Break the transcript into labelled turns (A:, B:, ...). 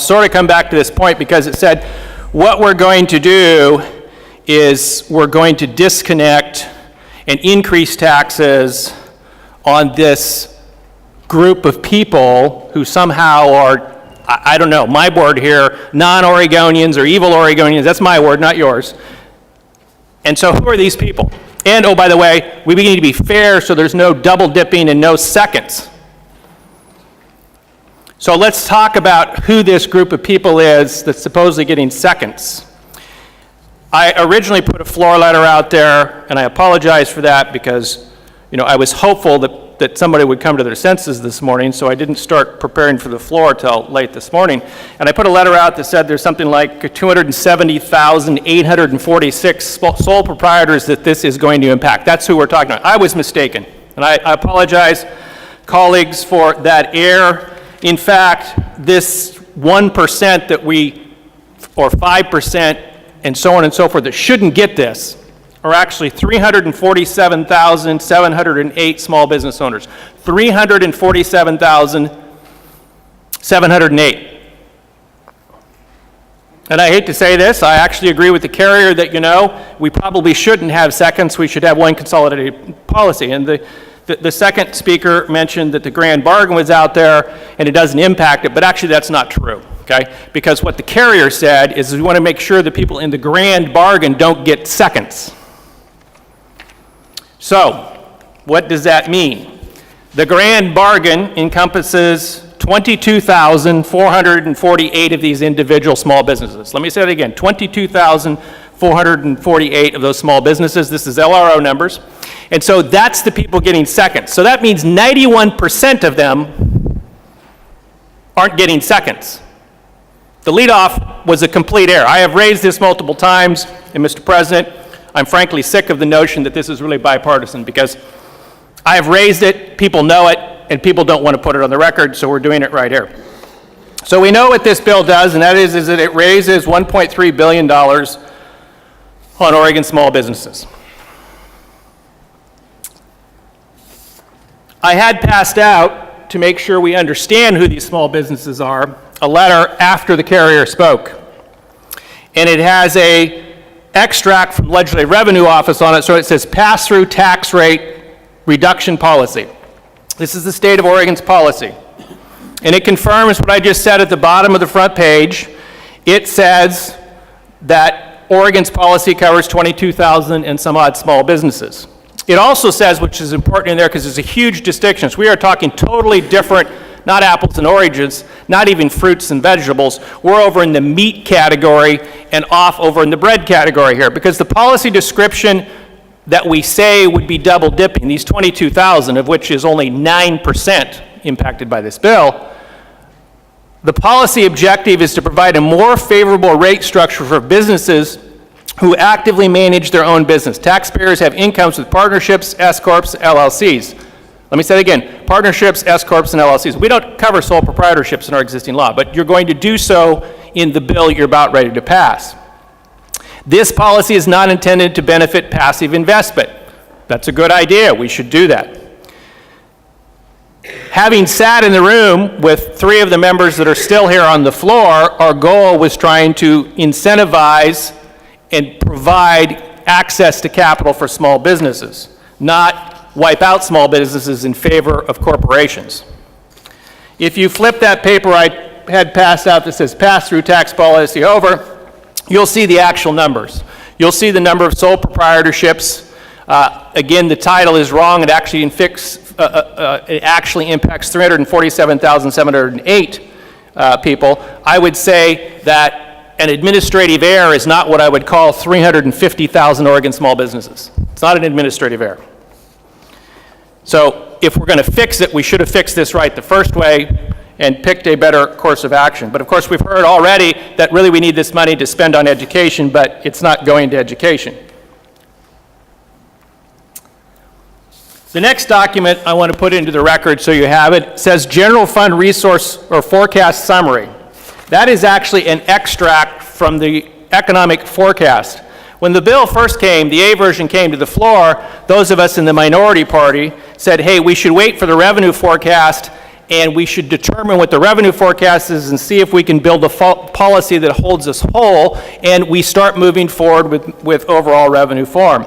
A: sort of come back to this point because it said what we're going to do is we're going to disconnect and increase taxes on this group of people who somehow are, I don't know, my word here, non-Oregonians or evil Oregonians. That's my word, not yours. And so who are these people? And, oh, by the way, we need to be fair so there's no double dipping and no seconds. So let's talk about who this group of people is that's supposedly getting seconds. I originally put a floor letter out there, and I apologize for that because, I was hopeful that somebody would come to their senses this morning, so I didn't start preparing for the floor till late this morning. And I put a letter out that said there's something like 270,846 sole proprietors that this is going to impact. That's who we're talking about. I was mistaken, and I apologize, colleagues, for that error. In fact, this 1% or 5%, and so on and so forth, that shouldn't get this are actually 347,708 small business owners. 347,708. And I hate to say this, I actually agree with the carrier that, we probably shouldn't have seconds, we should have one consolidated policy. And the second speaker mentioned that the grand bargain was out there and it doesn't impact it, but actually that's not true. Okay? Because what the carrier said is we want to make sure that people in the grand bargain don't get seconds. So, what does that mean? The grand bargain encompasses 22,448 of these individual small businesses. Let me say that again, 22,448 of those small businesses. This is LRO numbers. And so that's the people getting seconds. So that means 91% of them aren't getting seconds. The leadoff was a complete error. I have raised this multiple times, and Mr. President, I'm frankly sick of the notion that this is really bipartisan because I have raised it, people know it, and people don't want to put it on the record, so we're doing it right here. So we know what this bill does, and that is that it raises $1.3 billion on Oregon small businesses. I had passed out, to make sure we understand who these small businesses are, a letter after the carrier spoke. And it has a extract from the Legislative Revenue Office on it, so it says pass-through tax rate reduction policy. This is the state of Oregon's policy. And it confirms what I just said at the bottom of the front page. It says that Oregon's policy covers 22,000 and some odd small businesses. It also says, which is important in there because there's a huge distinction, we are talking totally different, not apples and oranges, not even fruits and vegetables. We're over in the meat category and off over in the bread category here, because the policy description that we say would be double dipping, these 22,000, of which is only 9% impacted by this bill, the policy objective is to provide a more favorable rate structure for businesses who actively manage their own business. Taxpayers have incomes with partnerships, S-corps, LLCs. Let me say it again, partnerships, S-corps, and LLCs. We don't cover sole proprietorships in our existing law, but you're going to do so in the bill you're about ready to pass. This policy is not intended to benefit passive investment. That's a good idea, we should do that. Having sat in the room with three of the members that are still here on the floor, our goal was trying to incentivize and provide access to capital for small businesses, not wipe out small businesses in favor of corporations. If you flip that paper I had passed out that says pass-through tax policy over, you'll see the actual numbers. You'll see the number of sole proprietorships. Again, the title is wrong. It actually impacts 347,708 people. I would say that an administrative error is not what I would call 350,000 Oregon small businesses. It's not an administrative error. So if we're going to fix it, we should have fixed this right the first way and picked a better course of action. But of course, we've heard already that really we need this money to spend on education, but it's not going to education. The next document I want to put into the record so you have it says General Fund Resource or Forecast Summary. That is actually an extract from the economic forecast. When the bill first came, the A version came to the floor, those of us in the minority party said, hey, we should wait for the revenue forecast and we should determine what the revenue forecast is and see if we can build a policy that holds us whole, and we start moving forward with overall revenue form.